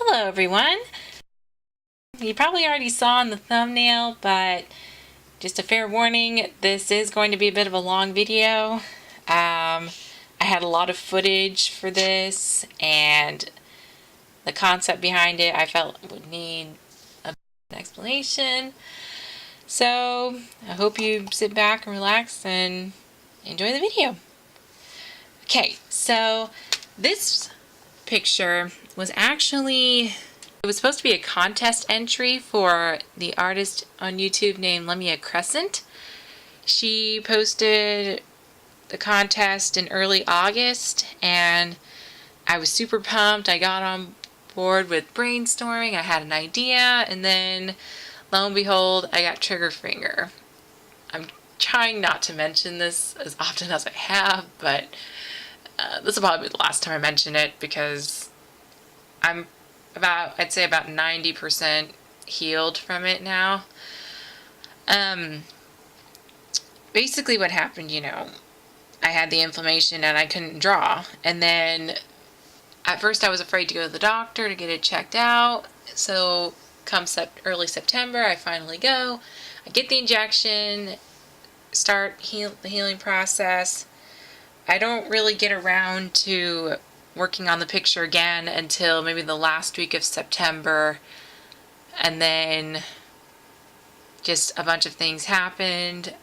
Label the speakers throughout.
Speaker 1: Hello everyone! You probably already saw in the thumbnail, but just a fair warning, this is going to be a bit of a long video. I had a lot of footage for this, and the concept behind it I felt would need an explanation. So I hope you sit back and relax and enjoy the video. Okay, so this picture was actually, it was supposed to be a contest entry for the artist on YouTube named Lemia Crescent. She posted the contest in early August and I was super pumped. I got on board with brainstorming. I had an idea, and then lo and behold, I got trigger finger. I'm trying not to mention this as often as I have, but this will probably be the last time I mention it because I'm I'd say about 90% healed from it now. Basically what happened, I had the inflammation and I couldn't draw. And then at first I was afraid to go to the doctor to get it checked out. So come early September, I finally go. I get the injection, start the healing process. I don't really get around to working on the picture again until maybe the last week of September, and then just a bunch of things happened,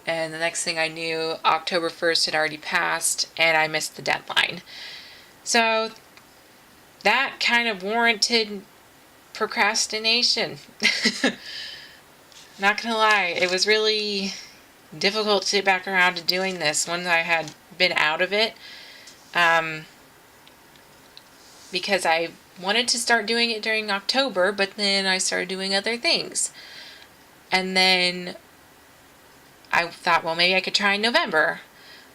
Speaker 1: and the next thing I knew, October 1st had already passed and I missed the deadline. So that kind of warranted procrastination. Not gonna lie, it was really difficult to get back around to doing this once I had been out of it. Because I wanted to start doing it during October, but then I started doing other things. And then I thought, well, maybe I could try in November.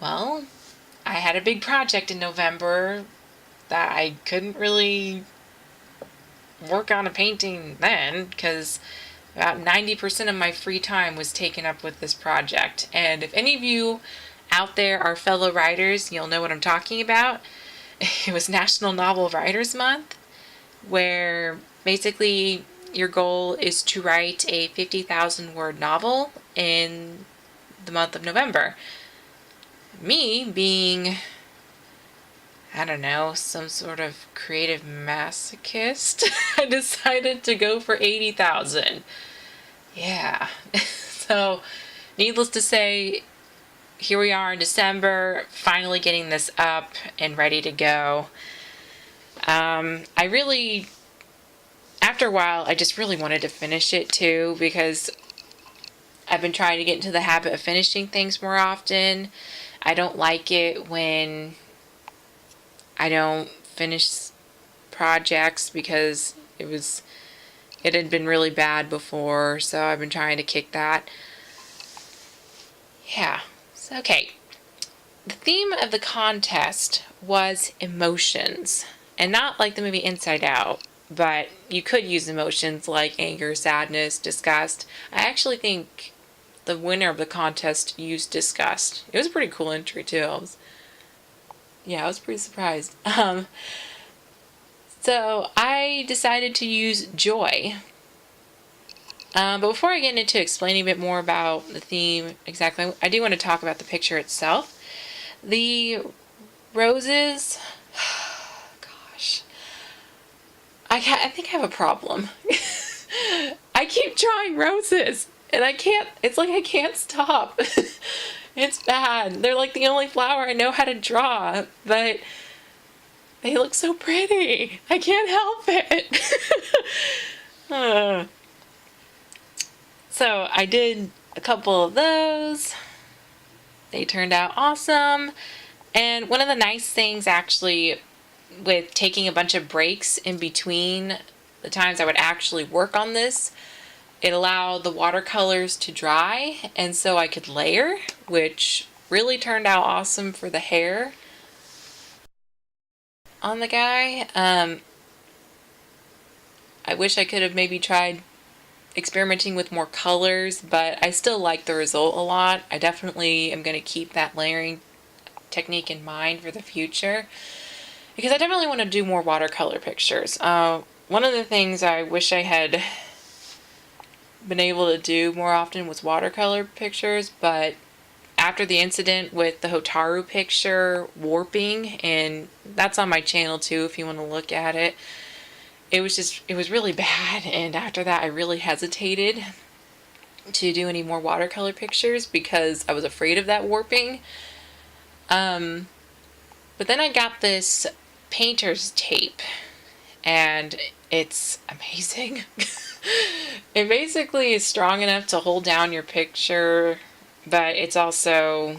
Speaker 1: Well, I had a big project in November that I couldn't really work on a painting then because about 90% of my free time was taken up with this project. And if any of you out there are fellow writers, you'll know what I'm talking about. It was National Novel Writers Month, where basically your goal is to write a 50,000 word novel in the month of November. Me being, I don't know, some sort of creative masochist, I decided to go for 80,000. Yeah. So, needless to say, here we are in December, finally getting this up and ready to go. I really, after a while, I just really wanted to finish it too, because I've been trying to get into the habit of finishing things more often. I don't like it when I don't finish projects because it had been really bad before, so I've been trying to kick that. Yeah. Okay, the theme of the contest was emotions, and not like the movie Inside Out, but you could use emotions like anger, sadness, disgust. I actually think the winner of the contest used disgust. It was a pretty cool entry too. I was pretty surprised. So I decided to use joy. But before I get into explaining a bit more about the theme exactly, I do want to talk about the picture itself. The roses, gosh, I think I have a problem. I keep drawing roses and it's like I can't stop. It's bad. They're like the only flower I know how to draw, but they look so pretty. I can't help it. So I did a couple of those. They turned out awesome. And one of the nice things actually with taking a bunch of breaks in between the times I would actually work on this, it allowed the watercolors to dry, and so I could layer, which really turned out awesome for the hair on the guy. I wish I could have maybe tried experimenting with more colors, but I still like the result a lot. I definitely am going to keep that layering technique in mind for the future because I definitely want to do more watercolor pictures. One One of the things I wish I had been able to do more often was watercolor pictures, but after the incident with the Hotaru picture warping, and that's on my channel too if you want to look at it, it was really bad, and after that I really hesitated to do any more watercolor pictures because I was afraid of that warping. But then I got this painter's tape, and it's amazing. It basically is strong enough to hold down your picture, but it's also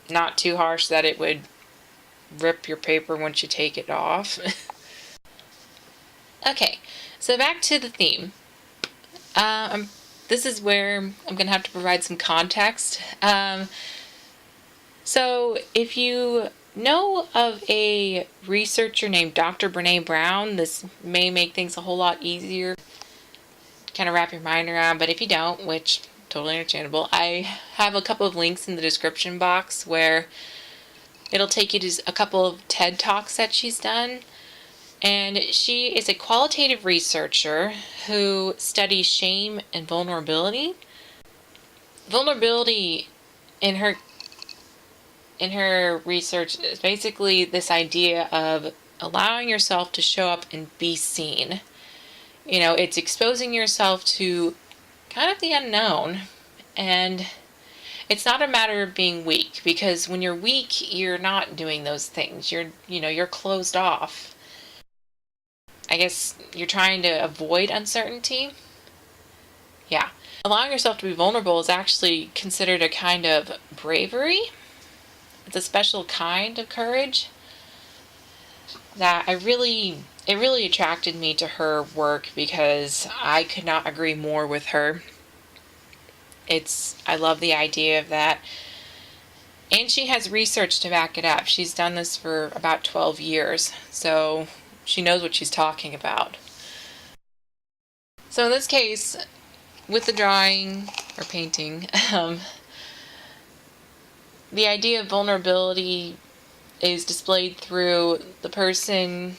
Speaker 1: not too harsh that it would rip your paper once you take it off. Okay, so back to the theme. This is where I'm going to have to provide some context. So if you know of a researcher named Dr. Brené Brown, this may make things a whole lot easier to kind of wrap your mind around, but if you don't, which totally understandable, I have a couple of links in the description box where it'll take you to a couple of TED Talks that she's done. And she is a qualitative researcher who studies shame and vulnerability. Vulnerability in her research is basically this idea of allowing yourself to show up and be seen. You know, it's exposing yourself to kind of the unknown, and it's not a matter of being weak, because when you're weak, you're not doing those things. You're closed off. I guess you're trying to avoid uncertainty. Yeah. Allowing yourself to be vulnerable is actually considered a kind of bravery. It's a special kind of courage that it really attracted me to her work, because I could not agree more with her. I love the idea of that. And she has research to back it up. She's done this for about 12 years, so she knows what she's talking about. So in this case, with the drawing or painting, the idea of vulnerability is displayed through the person,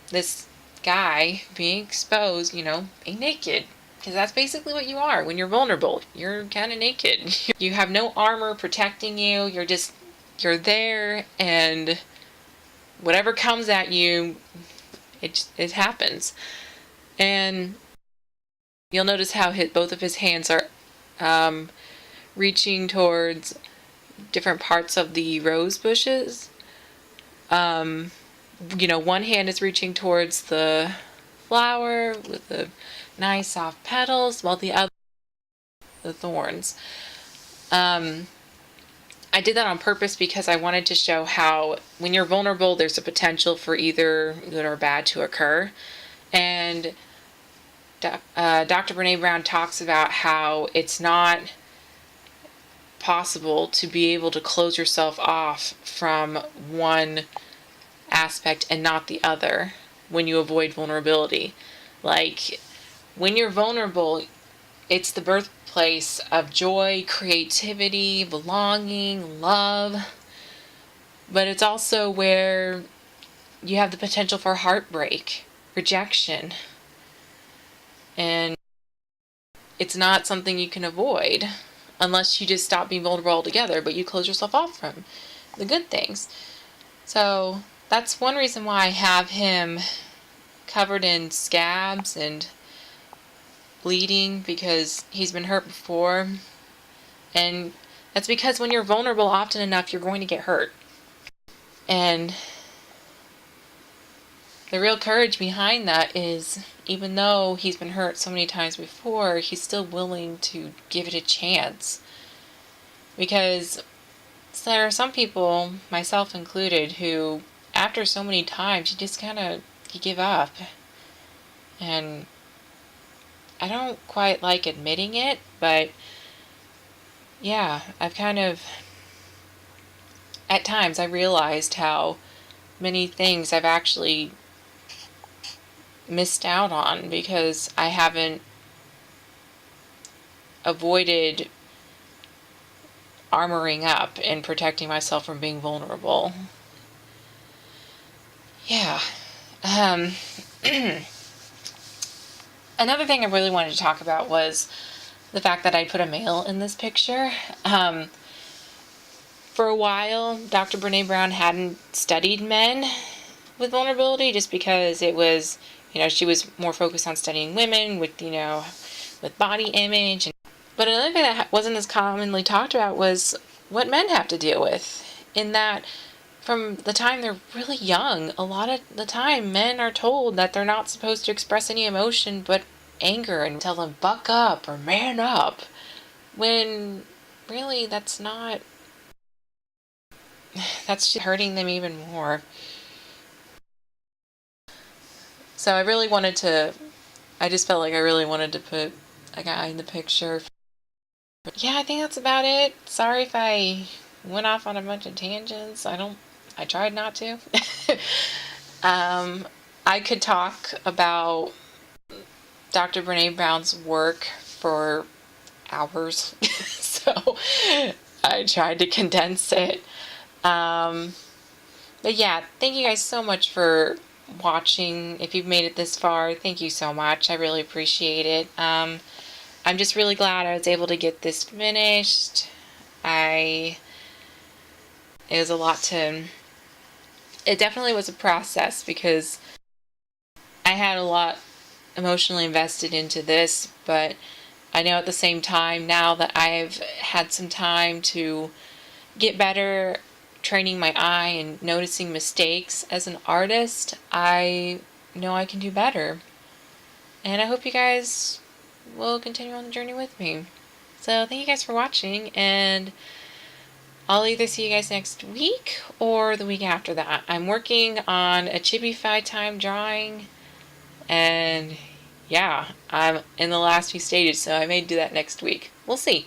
Speaker 1: this guy, being exposed, being naked. Because that's basically what you are when you're vulnerable. You're kind of naked. You have no armor protecting you. You're there, and whatever comes at you, it happens. And you'll notice how both of his hands are reaching towards different parts of the rose bushes. One hand is reaching towards the flower with the nice soft petals, while the other, the thorns. I did that on purpose because I wanted to show how when you're vulnerable, there's a potential for either good or bad to occur. And Dr. Brené Brown talks about how it's not possible to be able to close yourself off from one aspect and not the other when you avoid vulnerability. Like, when you're vulnerable, it's the birthplace of joy, creativity, belonging, love, but it's also where you have the potential for heartbreak, rejection, and it's not something you can avoid unless you just stop being vulnerable altogether, but you close yourself off from the good things. So that's one reason why I have him covered in scabs and bleeding, because he's been hurt before. And that's because when you're vulnerable often enough, you're going to get hurt. And the real courage behind that is, even though he's been hurt so many times before, he's still willing to give it a chance. Because there are some people, myself included, who after so many times, you give up. And I don't quite like admitting it, but yeah, at times I realized how many things I've actually missed out on because I haven't avoided armoring up and protecting myself from being vulnerable. Yeah. Um, Another thing I really wanted to talk about was the fact that I put a male in this picture. For a while, Dr. Brené Brown hadn't studied men with vulnerability just because it was, she was more focused on studying women with, with body image. But another thing that wasn't as commonly talked about was what men have to deal with, in that from the time they're really young, a lot of the time men are told that they're not supposed to express any emotion but anger, and tell them buck up or man up, when really that's just hurting them even more. So I just felt like I really wanted to put a guy in the picture. But yeah, I think that's about it. Sorry if I went off on a bunch of tangents. I tried not to. I could talk about Dr. Brené Brown's work for hours. So I tried to condense it. But yeah, thank you guys so much for watching. If you've made it this far, thank you so much. I really appreciate it. I'm just really glad I was able to get this finished. It was a lot it definitely was a process, because I had a lot emotionally invested into this, but I know at the same time, now that I've had some time to get better training my eye and noticing mistakes as an artist, I know I can do better. And I hope you guys will continue on the journey with me. So thank you guys for watching, and I'll either see you guys next week or the week after that. I'm working on a Chibi-Fi time drawing, and yeah, I'm in the last few stages, so I may do that next week. We'll see.